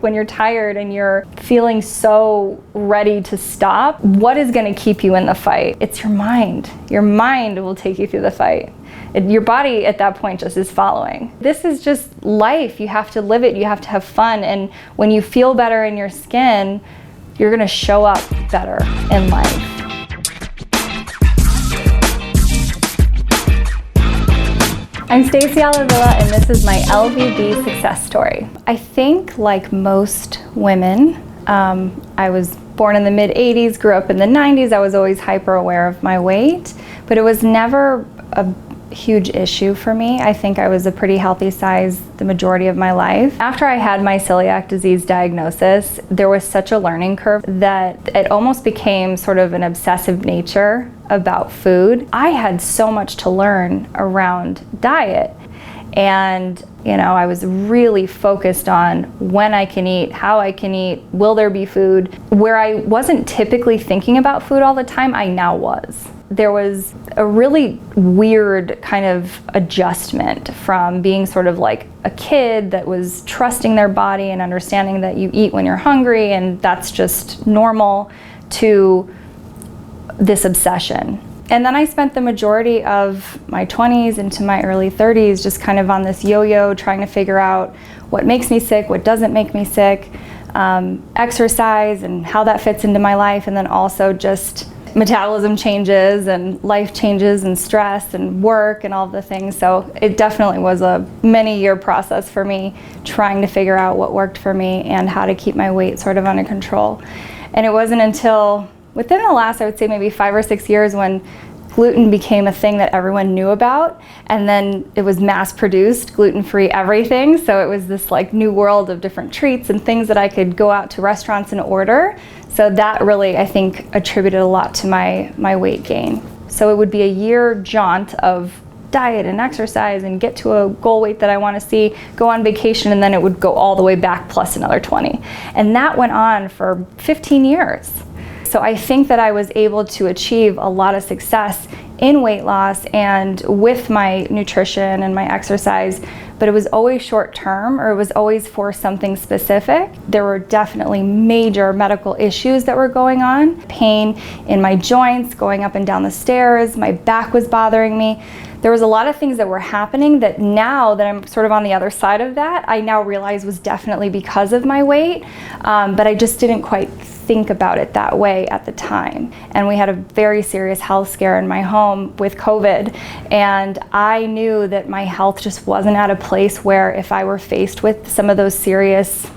When you're tired and you're feeling so ready to stop, what is going to keep you in the fight? It's your mind. Your mind will take you through the fight. Your body at that point just is following. This is just life. You have to live it. You have to have fun. And when you feel better in your skin, you're going to show up better in life. I'm Staci Alayvilla, and this is my LVB success story. I think, like most women, I was born in the mid-'80s, grew up in the '90s. I was always hyper aware of my weight, but it was never a huge issue for me. I think I was a pretty healthy size the majority of my life. After I had my celiac disease diagnosis, there was such a learning curve that it almost became sort of an obsessive nature about food. I had so much to learn around diet. And I was really focused on when I can eat, how I can eat, will there be food. Where I wasn't typically thinking about food all the time, I now was. There was a really weird kind of adjustment from being sort of like a kid that was trusting their body and understanding that you eat when you're hungry and that's just normal, to this obsession. And then I spent the majority of my 20s into my early 30s just kind of on this yo-yo, trying to figure out what makes me sick, what doesn't make me sick, exercise and how that fits into my life, and then also just metabolism changes and life changes and stress and work and all the things. So it definitely was a many-year process for me trying to figure out what worked for me and how to keep my weight sort of under control. And it wasn't until within the last, I would say maybe 5 or 6 years, when gluten became a thing that everyone knew about, and then it was mass-produced, gluten-free everything. So it was this like new world of different treats and things that I could go out to restaurants and order. So that really, I think, attributed a lot to my weight gain. So it would be a year jaunt of diet and exercise and get to a goal weight that I want to see, go on vacation, and then it would go all the way back plus another 20. And that went on for 15 years. So I think that I was able to achieve a lot of success in weight loss and with my nutrition and my exercise, but it was always short term, or it was always for something specific. There were definitely major medical issues that were going on. Pain in my joints, going up and down the stairs, my back was bothering me. There was a lot of things that were happening that now that I'm sort of on the other side of that, I now realize was definitely because of my weight, but I just didn't quite think about it that way at the time. And we had a very serious health scare in my home with COVID, and I knew that my health just wasn't at a place where if I were faced with some of those serious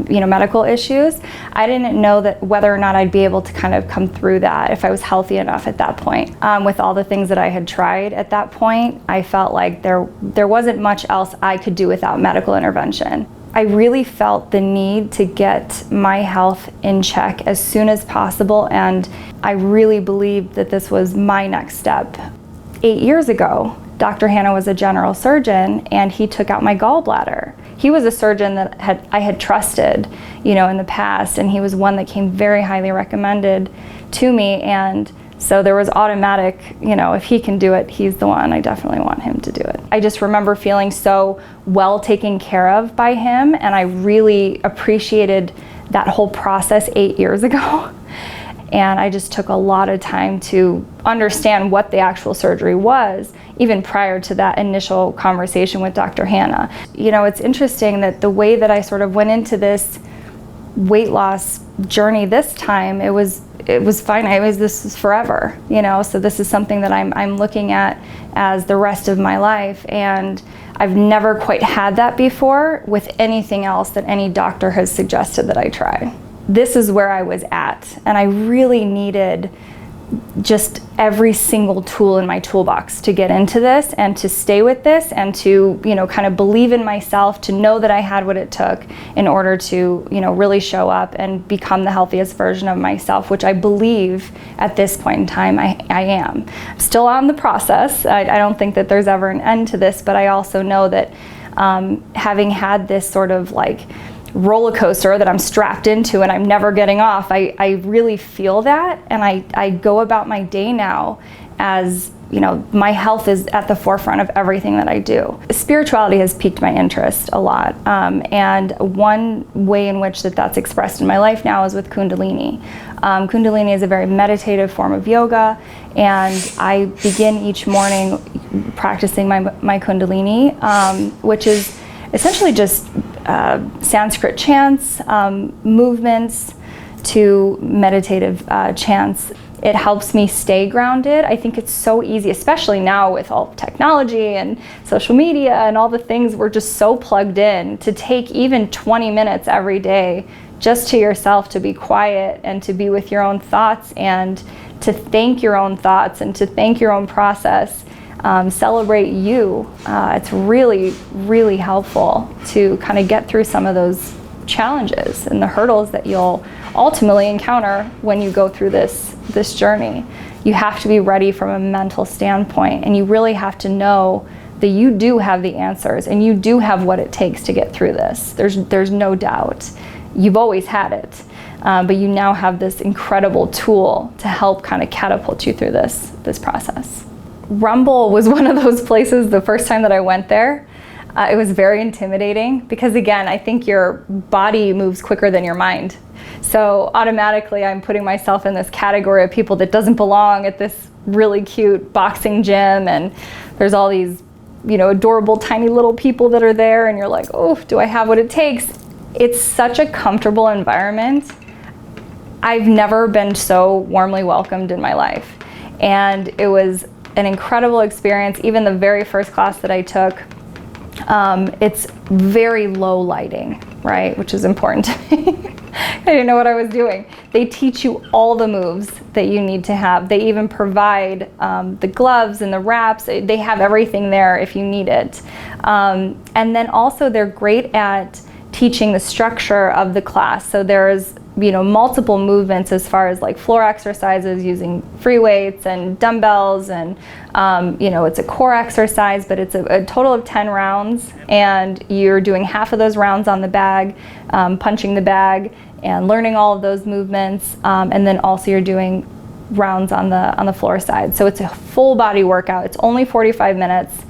medical issues, I didn't know that whether or not I'd be able to kind of come through that if I was healthy enough at that point. With all the things that I had tried at that point, I felt like there wasn't much else I could do without medical intervention. I really felt the need to get my health in check as soon as possible, and I really believed that this was my next step. 8 years ago, Dr. Hanna was a general surgeon, and he took out my gallbladder. He was a surgeon that I had trusted, in the past, and he was one that came very highly recommended to me. And so there was automatic, if he can do it, he's the one. I definitely want him to do it. I just remember feeling so well taken care of by him, and I really appreciated that whole process 8 years ago. And I just took a lot of time to understand what the actual surgery was, even prior to that initial conversation with Dr. Hanna. It's interesting that the way that I sort of went into this weight loss journey this time, it was fine. This is forever, so this is something that I'm looking at as the rest of my life. And I've never quite had that before with anything else that any doctor has suggested that I try. This is where I was at, and I really needed just every single tool in my toolbox to get into this and to stay with this and to, kind of believe in myself, to know that I had what it took in order to, really show up and become the healthiest version of myself, which I believe at this point in time I am. I'm still on the process. I don't think that there's ever an end to this, but I also know that having had this sort of like roller coaster that I'm strapped into and I'm never getting off, I really feel that, and I go about my day now as my health is at the forefront of everything that I do. Spirituality has piqued my interest a lot. And one way in which that's expressed in my life now is with Kundalini. Kundalini is a very meditative form of yoga, and I begin each morning practicing my Kundalini, which is essentially just Sanskrit chants, movements to meditative chants. It helps me stay grounded. I think it's so easy, especially now with all technology and social media and all the things we're just so plugged in, to take even 20 minutes every day just to yourself, to be quiet and to be with your own thoughts and to thank your own thoughts and to thank your own process. Celebrate you. It's really, really helpful to kind of get through some of those challenges and the hurdles that you'll ultimately encounter when you go through this journey. You have to be ready from a mental standpoint, and you really have to know that you do have the answers and you do have what it takes to get through this. There's no doubt. You've always had it, but you now have this incredible tool to help kind of catapult you through this process. Rumble was one of those places the first time that I went there. It was very intimidating because, again, I think your body moves quicker than your mind. So automatically I'm putting myself in this category of people that doesn't belong at this really cute boxing gym, and there's all these, adorable tiny little people that are there, and you're like, oh, do I have what it takes? It's such a comfortable environment. I've never been so warmly welcomed in my life. And it was an incredible experience. Even the very first class that I took, it's very low lighting, right? Which is important to me. I didn't know what I was doing. They teach you all the moves that you need to have. They even provide the gloves and the wraps. They have everything there if you need it. And then also they're great at teaching the structure of the class. So there's multiple movements as far as like floor exercises using free weights and dumbbells, and it's a core exercise, but it's a total of 10 rounds, and you're doing half of those rounds on the bag, punching the bag and learning all of those movements, and then also you're doing rounds on the floor side. So it's a full body workout. It's only 45 minutes.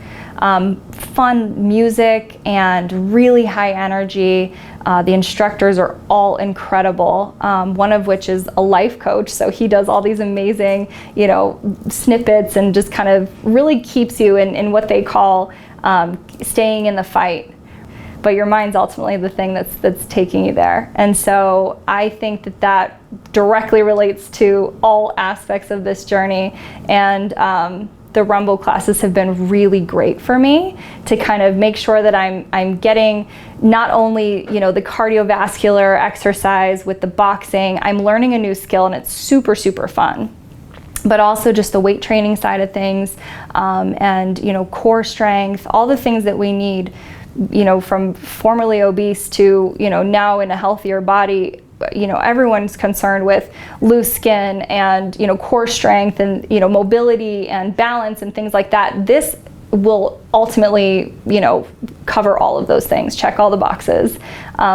Fun music and really high energy. The instructors are all incredible, one of which is a life coach, so he does all these amazing, snippets and just kind of really keeps you in what they call staying in the fight. But your mind's ultimately the thing that's taking you there. And so I think that directly relates to all aspects of this journey, and the Rumble classes have been really great for me to kind of make sure that I'm getting not only the cardiovascular exercise with the boxing, I'm learning a new skill, and it's super, super fun, but also just the weight training side of things, and core strength, all the things that we need, from formerly obese to now in a healthier body. Everyone's concerned with loose skin and, core strength and, mobility and balance and things like that. This will ultimately, cover all of those things, check all the boxes.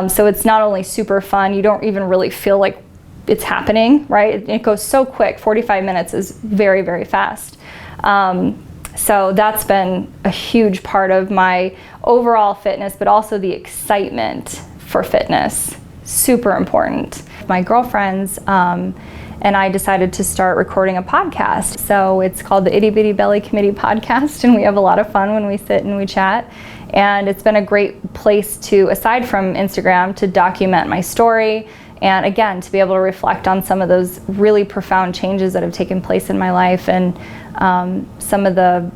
So it's not only super fun, you don't even really feel like it's happening, right? It goes so quick. 45 minutes is very, very fast. So that's been a huge part of my overall fitness, but also the excitement for fitness. Super important. My girlfriends and I decided to start recording a podcast. So it's called the Itty Bitty Belly Committee Podcast, and we have a lot of fun when we sit and we chat. And it's been a great place to, aside from Instagram, to document my story, and again, to be able to reflect on some of those really profound changes that have taken place in my life, and some of the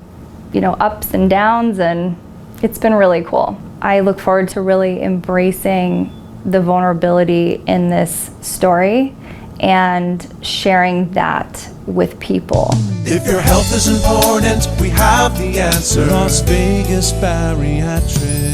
ups and downs, and it's been really cool. I look forward to really embracing the vulnerability in this story and sharing that with people. If your health is important, we have the answer. Las Vegas Bariatrics.